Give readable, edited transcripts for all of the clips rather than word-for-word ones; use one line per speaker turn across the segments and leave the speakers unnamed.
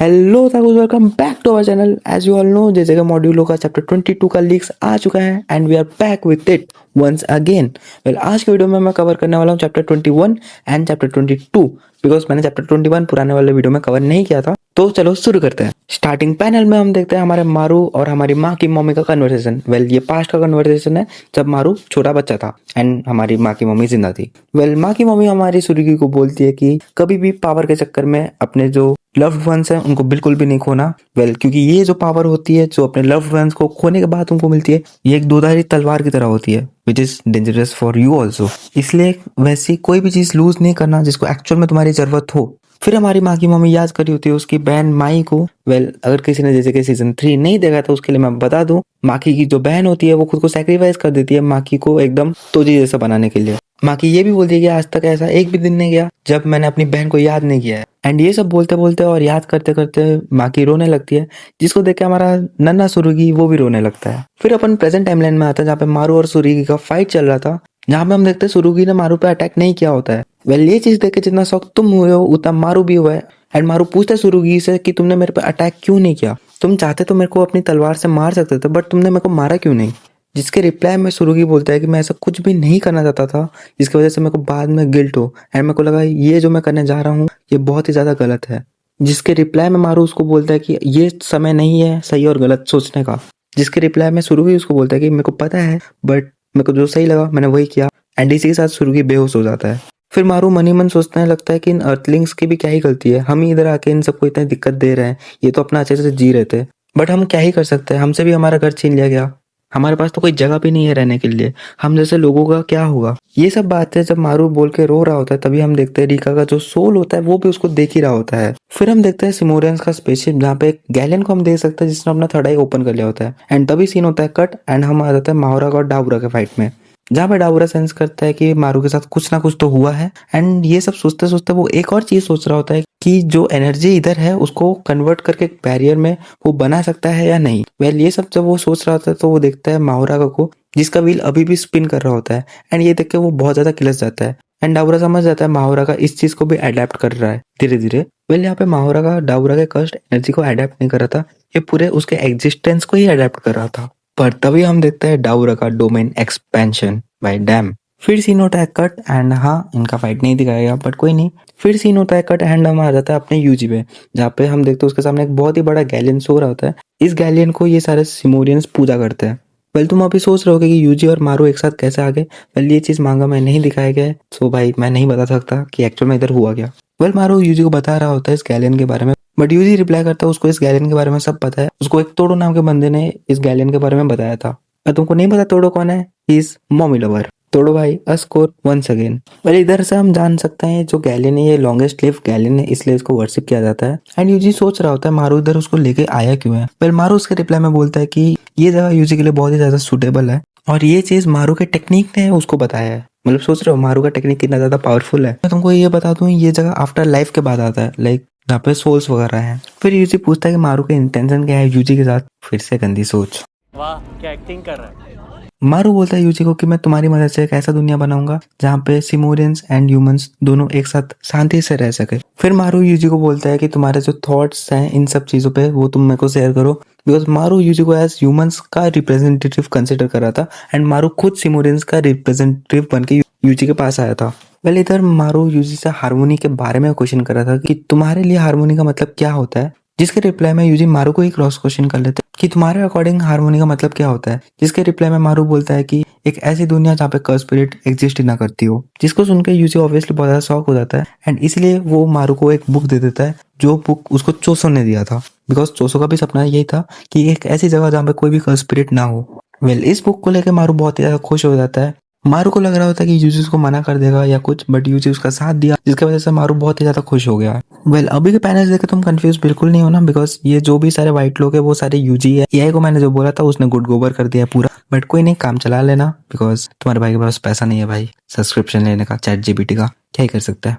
Hello otakus, welcome back to our channel. As you all know, जैसे कि मॉड्यूलों का चैप्टर 22 का लीक्स आ चुका है and we are back with it once again. Well, आज के वीडियो में मैं कवर करने वाला हूँ चैप्टर 21 एंड चैप्टर 22 बिकॉज मैंने चैप्टर 21 पुराने वाले वीडियो में कवर नहीं किया था। तो चलो शुरू करते हैं। स्टार्टिंग पैनल में हम देखते हैं हमारे मारू और हमारी माँ की मम्मी का कन्वर्सेशन। वेल, ये पास्ट का कन्वर्सेशन है जब मारू छोटा बच्चा था एंड हमारी माँ की मम्मी जिंदा थी। वेल, माँ की मम्मी हमारी सुरुगी को बोलती है कि कभी भी पावर के चक्कर में अपने जो लव्ड वंस हैं उनको बिल्कुल भी नहीं खोना। वेल, क्योंकि ये जो पावर होती है जो अपने लव्ड वंस को खोने के बाद उनको मिलती है, ये एक दोधारी तलवार की तरह होती है which is dangerous for you also. इसलिए वैसी कोई भी चीज लूज नहीं करना जिसको एक्चुअल में तुम्हारी जरूरत हो। फिर हमारी माँ की मम्मी याद करी होती है उसकी बहन माई को। वेल, अगर किसी ने जैसे कि सीजन 3 नहीं देखा तो उसके लिए मैं बता दूं, माकी की जो बहन होती है वो खुद को सैक्रिफाइस कर देती है माकी को एकदम तोजी जैसा बनाने के लिए। माकी ये भी बोलती है कि आज तक ऐसा एक भी दिन नहीं गया जब मैंने अपनी बहन को याद नहीं किया है। एंड ये सब बोलते बोलते और याद करते करते माकी रोने लगती है, जिसको देख के हमारा नन्हा सुरुगी वो भी रोने लगता है। फिर अपन प्रेजेंट टाइमलाइन में आता है जहाँ पे मारू और सुरुगी का फाइट चल रहा था, जहाँ पे हम देखते हैं सुरुगी ने मारू पे अटैक नहीं किया होता है। वेल, ये चीज देख के जितना शौक तुम हुए हो उतना मारू भी हुआ है। एंड मारू पूछता है सुरुगी से कि तुमने मेरे पे अटैक क्यों नहीं किया, तुम चाहते तो मेरे को अपनी तलवार से मार सकते थे बट तुमने मेरे को मारा क्यों नहीं। जिसके रिप्लाई में सुरुगी बोलता है कि मैं ऐसा कुछ भी नहीं करना चाहता था जिसकी वजह से मेरे को बाद में गिल्ट हो एंड मेरे को लगा ये जो मैं करने जा रहा हूँ ये बहुत ही ज्यादा गलत है। जिसके रिप्लाई में मारू उसको बोलता है कि ये समय नहीं है सही और गलत सोचने का। जिसके रिप्लाई में सुरुगी उसको बोलता है कि मेरे को पता है बट मेरे को जो सही लगा मैंने वही किया। एंड इसी के साथ सुरुगी बेहोश हो जाता है। फिर मारू मनी मन सोचने लगता है कि इन अर्थलिंग्स की भी क्या ही गलती है, हम ही इधर आके इन सबको इतनी दिक्कत दे रहे हैं, ये तो अपना अच्छे से जी रहे थे बट हम क्या ही कर सकते हैं, हमसे भी हमारा घर छीन लिया गया, हमारे पास तो कोई जगह भी नहीं है रहने के लिए, हम जैसे लोगों का क्या होगा। ये सब बातें जब मारू बोल के रो रहा होता है तभी हम देखते हैं रिका का जो सोल होता है वो भी उसको देख ही रहा होता है। फिर हम देखते हैं सिमोरियंस का स्पेसशिप जहाँ पे एक गैलियन को हम देख सकते हैं जिसने अपना थर्ड आई ओपन कर लिया होता है। एंड तभी सीन होता है कट एंड हम आ जाते हैं माहौरा और डाबरा के फाइट में, जहाँ पे डाबरा सेंस करता है कि मारू के साथ कुछ ना कुछ तो हुआ है। एंड ये सब सोचते सोचते वो एक और चीज सोच रहा होता है कि जो एनर्जी इधर है उसको कन्वर्ट करके बैरियर में वो बना सकता है या नहीं। वेल, ये सब जब वो सोच रहा होता है तो वो देखता है माहौरा को जिसका व्हील अभी भी स्पिन कर रहा होता है। एंड ये देख के वो बहुत ज्यादा किलस जाता है एंड डाबरा समझ जाता है माहौरा का इस चीज को भी अडेप्ट कर रहा है धीरे धीरे। वेल, यहाँ पे माहौरा का डाबरा के कष्ट एनर्जी को अडेप्ट नहीं कर रहा था, ये पूरे उसके एग्जिस्टेंस को ही अडेप्ट कर रहा था। पर तभी हम देखते हैं डाबरा का डोमेन एक्सपेंशन बाय डैम। फिर सीन होता है कट एंड हाँ, इनका फाइट नहीं दिखाया गया बट कोई नहीं। फिर सीन होता है कट एंड हम आ जाता है अपने यूजी पे, जहाँ पे हम देखते हैं उसके सामने एक बहुत ही बड़ा गैलियन सो रहा होता है। इस गैलियन को ये सारे सिमोरियंस पूजा करते हैं। वेल, तुम अभी सोच रहे हो कि यूजी और मारू एक साथ कैसे आ गए। वेल, ये चीज मांगा में नहीं दिखाया गया है, सो भाई मैं नहीं बता सकता कि एक्चुअल में इधर हुआ क्या। वेल, मारू यूजी को बता रहा होता है इस गैलियन के बारे में बट यूजी रिप्लाई करता है उसको इस गैलियन के बारे में सब पता है, उसको एक तोड़ो नाम के बंदे ने इस गैलियन के बारे में बताया था। और तुमको नहीं पता तोड़ो कौन है, इज मॉमी लवर। तोड़ो भाई a score once again. Well, इधर से हम जान सकते हैं जो गैलियन है ये लॉन्गेस्ट लिव गैलियन है, इसलिए इसको वर्शिप किया जाता है। एंड यूजी सोच रहा होता है मारू इधर उसको लेके आया क्यों है। वेल, मारू उसके रिप्लाई में बोलता है कि ये जगह यूजी के लिए बहुत ही ज्यादा सुटेबल है और ये चीज मारू के टेक्निक ने उसको बताया है। मतलब सोच रहे हो मारू का टेक्निक कितना ज्यादा पावरफुल है। मैं तुमको ये बता दूं, ये जगह आफ्टर लाइफ के बाद आता है, लाइक जहाँ पे सोल्स वगैरह हैं। फिर यूजी पूछता है कि मारू के इंटेंशन क्या है यूजी के साथ। फिर से गंदी सोच।
वाह क्या एक्टिंग कर रहा है।
मारू बोलता है यूजी को कि मैं तुम्हारी मदद से एक ऐसा दुनिया बनाऊंगा जहाँ पे सिमोरियंस एंड ह्यूमंस दोनों एक साथ शांति से रह सके। फिर मारू यूजी को बोलता है कि तुम्हारे जो थॉट्स हैं इन सब चीजों पे वो तुम मेरे को शेयर करो, बिकॉज मारू यूजी को एज ह्यूमंस का रिप्रेजेंटेटिव कंसिडर कर रहा था एंड मारू खुद सिमोरियंस का रिप्रेजेंटेटिव बन के यूजी के पास आया था। वेल, इधर मारू यूजी से हारमोनी के बारे में क्वेश्चन कर रहा था कि तुम्हारे लिए हारमोनी का मतलब क्या होता है। जिसके रिप्लाई में यूजी मारू को ही क्रॉस क्वेश्चन कर लेते कि तुम्हारे अकॉर्डिंग हारमोनी का मतलब क्या होता है। जिसके रिप्लाई में मारू बोलता है कि एक ऐसी दुनिया जहाँ पे कर्स स्पिरिट एग्जिस्ट ही ना करती हो। जिसको सुनकर यूजी ऑब्वियसली बहुत ज्यादा शॉक हो जाता है एंड इसलिए वो मारू को एक बुक दे देता है जो बुक उसको चोसो ने दिया था, बिकॉज चोसो का भी सपना यही था कि एक ऐसी जगह जहाँ पे कोई भी कर्स स्पिरिट ना हो। वेल, इस बुक को लेकर मारू बहुत ही ज्यादा खुश हो जाता है। मारू को लग रहा होता है कि यूजी उसको मना कर देगा या कुछ, बट यूजी उसका साथ दिया जिसकी वजह से मारू बहुत ही ज्यादा खुश हो गया। वेल, अभी के पैनल्स देख के तुम कंफ्यूज बिल्कुल नहीं होना, बिकॉज ये जो भी सारे व्हाइट लोग है वो सारे यूजी है। एआई को मैंने जो बोला था उसने गुड गोबर कर दिया पूरा, बट कोई नहीं, काम चला लेना बिकॉज तुम्हारे भाई के पास पैसा नहीं है भाई सब्सक्रिप्शन लेने का चैट जीपीटी का, क्या ही कर सकता है।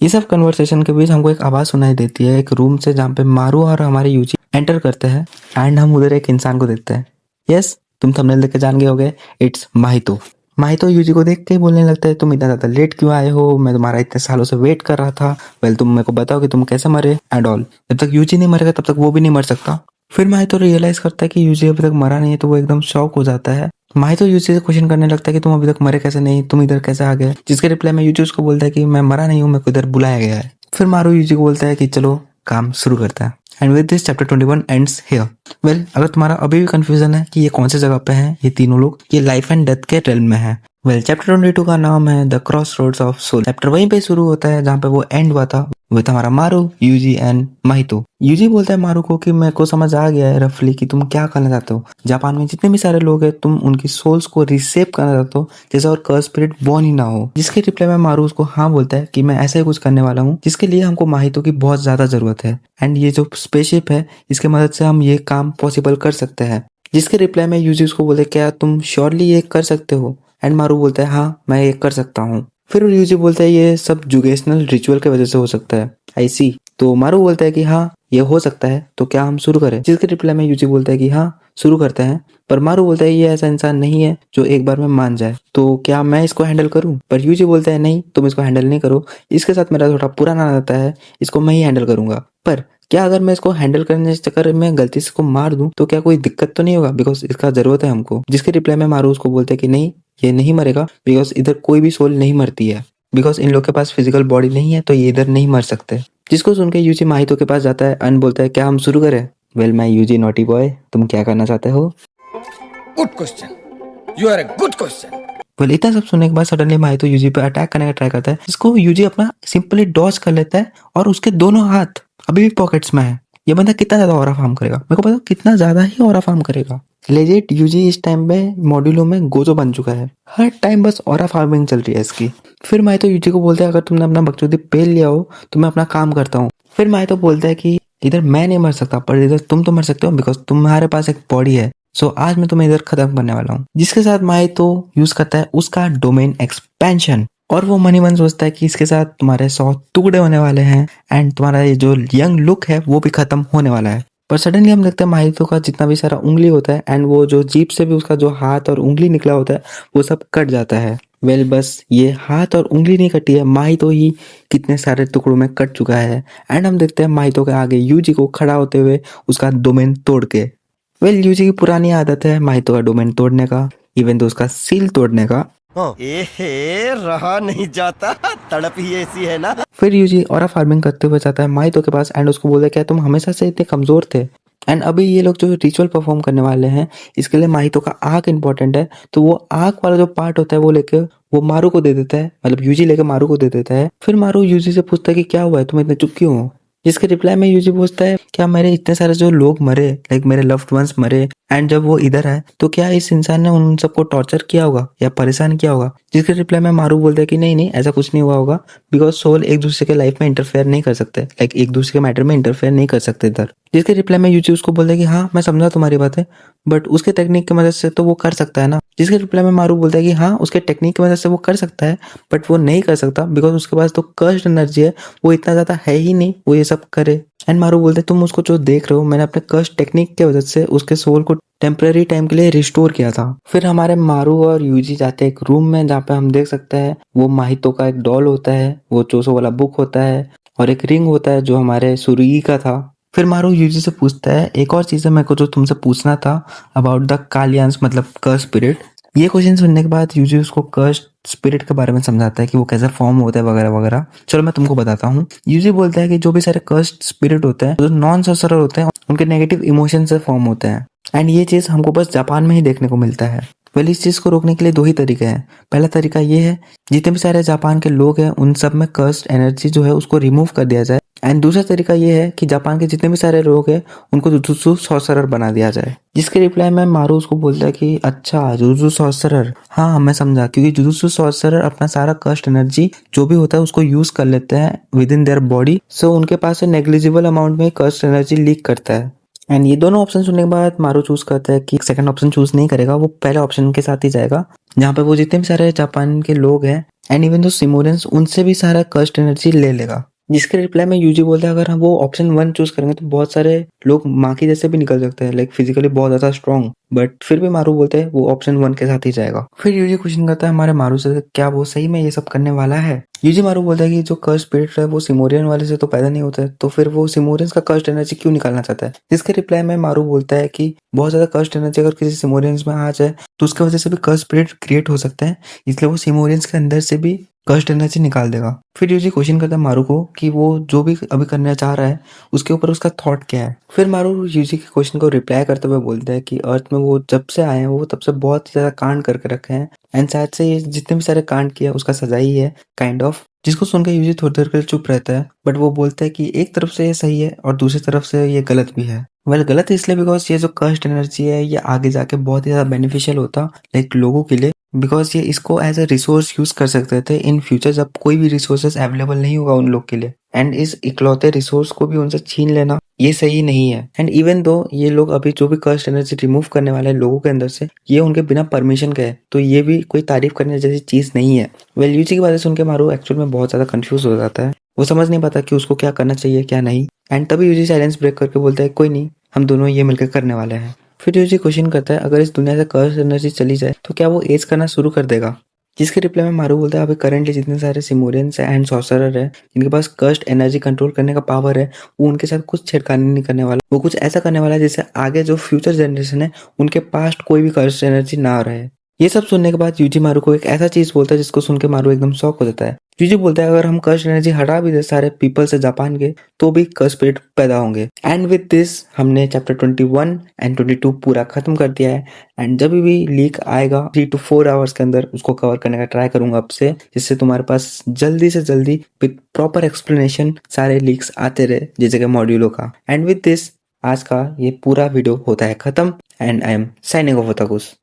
ये सब कन्वर्सेशन के बीच हमको एक आवाज सुनाई देती है एक रूम से, जहाँ पे मारू और हमारे यूजी एंटर करते हैं एंड हम उधर एक इंसान को देखते हैं। यस, तुम थंबनेल देख के जान गए होगे, इट्स माहितो। माहितो यूजी को देख के बोलने लगता है, तुम इतना ज्यादा लेट क्यों आए हो, मैं तुम्हारा इतने सालों से वेट कर रहा था। वेल तुम मेरे को बताओ कि तुम कैसे मरे एंड ऑल। जब तक यूजी नहीं मरेगा तब तक वो भी नहीं मर सकता। फिर माहितो रियलाइज करता है कि यूजी अभी तक मरा नहीं है, तो वो एकदम शॉक हो जाता है। माहितो यूजी से क्वेश्चन करने लगता है कि तुम अभी तक मरे कैसे नहीं, तुम इधर कैसे आ गए। जिसके रिप्लाई में यूजी उसको बोलता है कि मैं मरा नहीं हूँ, मेरे को इधर बुलाया गया है। फिर मारू यूजी को बोलता है कि चलो काम शुरू करता है। And with this chapter 21 ends here. Well अगर तुम्हारा अभी भी कंफ्यूजन है कि ये कौन सी जगह पे है ये तीनों लोग, ये लाइफ एंड डेथ के रेल्म में है। वेल चैप्टर 22 का नाम है the crossroads of soul. Chapter वहीं पे शुरू होता है जहाँ पे वो एंड हुआ था, वो था हमारा मारू, यूजी एंड माहितो। यूजी बोलता है मारू को कि मेरे को समझ आ गया है रफली कि तुम क्या करना चाहते हो। जापान में जितने भी सारे लोग हैं तुम उनकी सोल्स को रिसेप करना चाहते हो, जैसे और कर्स स्पिरिट बॉर्न ही ना हो। जिसके रिप्लाई में मारू उसको हाँ बोलता है कि मैं ऐसा ही कुछ करने वाला हूँ जिसके लिए हमको माहितो की बहुत ज्यादा जरूरत है। एंड ये जो स्पेसशिप है इसके मदद से हम ये काम पॉसिबल कर सकते हैं। जिसके रिप्लाई में यूजी उसको बोले क्या तुम श्योरली ये कर सकते हो। एंड मारू बोलता है हाँ मैं ये कर सकता हूँ। फिर यूजी बोलता है ये सब जुगेशनल रिचुअल की वजह से हो सकता है। आई सी। तो मारू बोलता है कि हाँ ये हो सकता है, तो क्या हम शुरू करें। जिसके रिप्लाई में यूजी बोलता है कि हाँ शुरू करते हैं। पर मारू बोलता है ये ऐसा इंसान नहीं है जो एक बार में मान जाए, तो क्या मैं इसको हैंडल करूं। पर यूजी बोलता है नहीं तुम इसको हैंडल नहीं करो, इसके साथ मेरा थोड़ा पुराना रहता है, इसको मैं ही हैंडल करूंगा। पर क्या अगर मैं इसको हैंडल करने के चक्कर में गलती से इसको मार दूं तो क्या कोई दिक्कत तो नहीं होगा, बिकॉज इसका जरूरत है हमको। जिसके रिप्लाई में मारू उसको बोलते हैं कि नहीं ये नहीं मरेगा, बिकॉज इधर कोई भी सोल नहीं मरती है, बिकॉज इन लोग के पास फिजिकल बॉडी नहीं है तो ये इधर नहीं मर सकते। जिसको सुन के यूजी माहितो के पास जाता है एंड बोलता है क्या हम शुरू करें। Well my Yuji naughty boy, तुम क्या करना चाहते हो।
Good question, you are a good question.
Well इतना सब सुनने के बाद सडनली माहितो यूजी पे अटैक करने का ट्राई करता है, जिसको यूजी अपना सिंपली डॉज कर लेता है और उसके दोनों हाथ अभी भी पॉकेट्स में है। ये बंदा कितना ज्यादा ऑरा फार्म करेगा, मेरे को पता कितना ज्यादा ही ऑरा फार्म करेगा। लेजिट यूजी इस टाइम में मॉड्यूलों में गोजो बन चुका है, हर टाइम बस ऑरा फार्मिंग चल रही है इसकी। फिर माहितो यूजी को बोलता है अगर तुमने अपना बकचोदी पेल लिया हो तो मैं अपना काम करता हूँ। फिर माहितो बोलता है कि इधर मैं नहीं मर सकता पर इधर तुम तो मर सकते हो, बिकॉज तुम्हारे पास एक बॉडी है, सो आज मैं तुम्हें इधर खत्म करने वाला हूँ। जिसके साथ माहितो यूज करता है उसका डोमेन एक्सपेंशन, और वो मनी मन सोचता है कि इसके साथ तुम्हारे 100 टुकड़े होने वाले हैं एंड तुम्हारा ये जो यंग लुक है वो भी खत्म होने वाला है। पर सडनली हम देखते हैं माहितो का जितना भी सारा उंगली होता है एंड वो जो जीप से भी उसका जो हाथ और उंगली निकला होता है वो सब कट जाता है। वेल बस ये हाथ और उंगली नहीं कटी है, माहितो ही कितने सारे टुकड़ों में कट चुका है। एंड हम देखते हैं माहितो के आगे यूजी को खड़ा होते हुए उसका डोमेन तोड़ के। वेल यूजी की पुरानी आदत है माहितो का डोमेन तोड़ने का, इवन तो उसका सील तोड़ने का।
रहा नहीं जाता, तड़प ही ऐसी है ना।
फिर यूजी ऑरा फार्मिंग करते हुए जाता है माहितो के पास एंड उसको बोलता है क्या तुम हमेशा से इतने कमजोर थे। एंड अभी ये लोग जो रिचुअल परफॉर्म करने वाले हैं इसके लिए माहितो का आंख इंपॉर्टेंट है, तो वो आंख वाला जो पार्ट होता है वो लेके वो मारू को दे देता है, मतलब यूजी लेके मारू को दे देता है। फिर मारू यूजी से पूछता है कि क्या हुआ है, तुम इतने चुप क्यों हो। जिसके रिप्लाई में यूजी पूछता है क्या मेरे इतने सारे जो लोग मरे, लाइक मेरे लव्ड वंस मरे, एंड जब वो इधर आए तो क्या इस इंसान ने उन सबको टॉर्चर किया होगा या परेशान किया होगा। जिसके रिप्लाई में मारू बोलता है कि नहीं नहीं ऐसा कुछ नहीं हुआ होगा, बिकॉज सोल एक दूसरे के लाइफ में इंटरफेयर नहीं कर सकते, लाइक एक दूसरे के मैटर में इंटरफेयर नहीं कर सकते इधर। जिसके रिप्लाई में यूजी उसको बोलता है कि हाँ मैं समझा तुम्हारी बात है, बट उसके टेक्निक की मदद से तो वो कर सकता है ना। जिसके रिप्लाई में मारू बोलता है कि हाँ उसके टेक्निक की मदद से वो कर सकता है, बट वो नहीं कर सकता बिकॉज उसके पास तो कर्स्ड एनर्जी है, वो इतना ज्यादा है ही नहीं वो ये सब करे। एंड मारू बोलते तुम उसको जो देख रहे हो मैंने अपने कर्स्ड टेक्निक की वजह से उसके सोल को टेम्पररी टाइम के लिए रिस्टोर किया था। फिर हमारे मारू और यूजी जाते हैं एक रूम में जहाँ पे हम देख सकते हैं वो माहितो का एक डॉल होता है, वो चोसो वाला बुक होता है और एक रिंग होता है जो हमारे सुरुगी का था। फिर मारू यूजी से पूछता है एक और चीज है मेरे को जो तुमसे पूछना था अबाउट द कालियंस, मतलब कर्स स्पिरिट। ये क्वेश्चन सुनने के बाद यूजी उसको कर्स स्पिरिट के बारे में समझाता है कि वो कैसे फॉर्म होता है वगैरह वगैरह। चलो मैं तुमको बताता हूँ। यूजी बोलता है कि जो भी सारे कर्स स्पिरिट होते हैं जो नॉन सॉर्सरर होते हैं उनके नेगेटिव इमोशन से फॉर्म होते हैं, एंड ये चीज हमको बस जापान में ही देखने को मिलता है। वेल इस चीज को रोकने के लिए दो ही तरीके हैं। पहला तरीका ये है जितने भी सारे जापान के लोग हैं उन सब में कर्स्ड एनर्जी जो है उसको रिमूव कर दिया जाए, एंड दूसरा तरीका ये है कि जापान के जितने भी सारे लोग हैं उनको जुजुत्सु सॉर्सरर बना दिया जाए। जिसके रिप्लाई में मारू उसको बोलता है कि अच्छा जुजुत्सु सॉर्सरर, हाँ मैं समझा, क्योंकि जुजुत्सु सॉर्सरर अपना सारा कर्स्ड एनर्जी जो भी होता है उसको यूज कर लेते हैं विद इन देयर बॉडी, सो उनके पास नेग्लिजिबल अमाउंट में कर्स्ड एनर्जी लीक करता है। एंड ये दोनों ऑप्शन सुनने के बाद मारू चूज करता है कि सेकंड ऑप्शन चूज नहीं करेगा, वो पहले ऑप्शन के साथ ही जाएगा जहाँ पे वो जितने भी सारे जापान के लोग हैं एंड इवन जो सिमोरियंस उनसे भी सारा कर्स्ड एनर्जी ले लेगा। जिसके रिप्लाई में यूजी बोलता है अगर हम वो ऑप्शन 1 चूज करेंगे तो बहुत सारे लोग माकी जैसे भी निकल सकते हैं, लाइक फिजिकली बहुत ज्यादा स्ट्रॉन्ग, बट फिर भी मारू बोलते हैं वो ऑप्शन 1 के साथ ही जाएगा। फिर यूजी क्वेश्चन करता है हमारे मारू से क्या वो सही में ये सब करने वाला है। यूजी मारू बोलता है कि जो कर्स स्पिरिट है वो सिमोरियन वाले से तो पैदा नहीं होता है, तो फिर वो सिमोरियंस का कर्स्ड एनर्जी क्यों निकालना चाहता है। जिसके रिप्लाई में मारू बोलता है कि बहुत ज्यादा कर्स्ड एनर्जी अगर किसी सिमोरियंस में आ जाए तो उसकी वजह से भी कर्स स्पिरिट क्रिएट हो सकता है, इसलिए वो सिमोरियंस के अंदर से भी कर्स्ड एनर्जी निकाल देगा। फिर यूजी क्वेश्चन करता है मारू को कि वो जो भी अभी करना चाह रहा है उसके ऊपर उसका थॉट क्या है। फिर मारू यूजी के क्वेश्चन को रिप्लाई करते हुए बोलता है कि अर्थ में वो जब से आए हैं वो तब से बहुत ही ज्यादा कांड करके रखे हैं, एंड शायद से ये जितने भी सारे कांड किया उसका सजा ही है काइंड ऑफ। जिसको सुनकर यूजी थोड़ी देर के लिए चुप रहता है, बट वो बोलता है कि एक तरफ से ये सही है और दूसरी तरफ से ये गलत भी है। वेल गलत इसलिए बिकॉज ये जो कर्स्ड एनर्जी है ये आगे जाके बहुत ही ज्यादा बेनिफिशियल होता लाइक लोगों के लिए, बिकॉज ये इसको एज अ रिसोर्स यूज कर सकते थे इन फ्यूचर जब कोई भी रिसोर्सेस अवेलेबल नहीं होगा उन लोग के लिए, एंड इस इकलौते रिसोर्स को भी उनसे छीन लेना ये सही नहीं है। एंड इवन दो ये लोग अभी जो भी कर्स्ड एनर्जी रिमूव करने वाले हैं लोगों के अंदर से ये उनके बिना परमिशन के है, तो ये भी कोई तारीफ करने जैसी चीज नहीं है। वेल यूजी की बातें सुन के मारू एक्चुअल में बहुत ज्यादा कंफ्यूज हो जाता है, वो समझ नहीं पाता कि उसको क्या करना चाहिए क्या नहीं, एंड तभी यूजी साइलेंस ब्रेक करके बोलता है कोई नहीं हम दोनों ये मिलकर करने वाले हैं। फिर यूजी क्वेश्चन करता है अगर इस दुनिया से कर्स्ड एनर्जी चली जाए तो क्या वो एज करना शुरू कर देगा। जिसके रिप्लाई में मारू बोलता है अभी करेंटली जितने सारे सिमोरियंस एंड सॉर्सरर है जिनके पास कर्स्ड एनर्जी कंट्रोल करने का पावर है वो उनके साथ कुछ छेड़खानी नहीं करने वाला, वो कुछ ऐसा करने वाला है जिससे आगे जो फ्यूचर जनरेशन है उनके पास्ट कोई भी कर्स्ड एनर्जी ना रहे। ये सब सुनने के बाद यूजी मारू को एक ऐसा चीज बोलता है जिसको सुन के मारू एकदम शॉक हो जाता है। यूजी बोलता है अगर हम कर्स्ड एनर्जी हटा भी दे सारे पीपल से जापान के तो भी कर्स स्पिरिट पैदा होंगे। एंड विद दिस हमने चैप्टर 21 एंड 22 पूरा खत्म कर दिया है, एंड जब भी लीक आएगा 3 to 4 आवर्स के अंदर उसको कवर करने का ट्राई करूंगा अब से, जिससे तुम्हारे पास जल्दी से जल्दी विद प्रॉपर एक्सप्लेनेशन सारे लीक्स आते रहे जैसे कि मॉड्यूलों का। एंड विद दिस आज का ये पूरा वीडियो होता है खत्म, and I am signing off ओताकुस।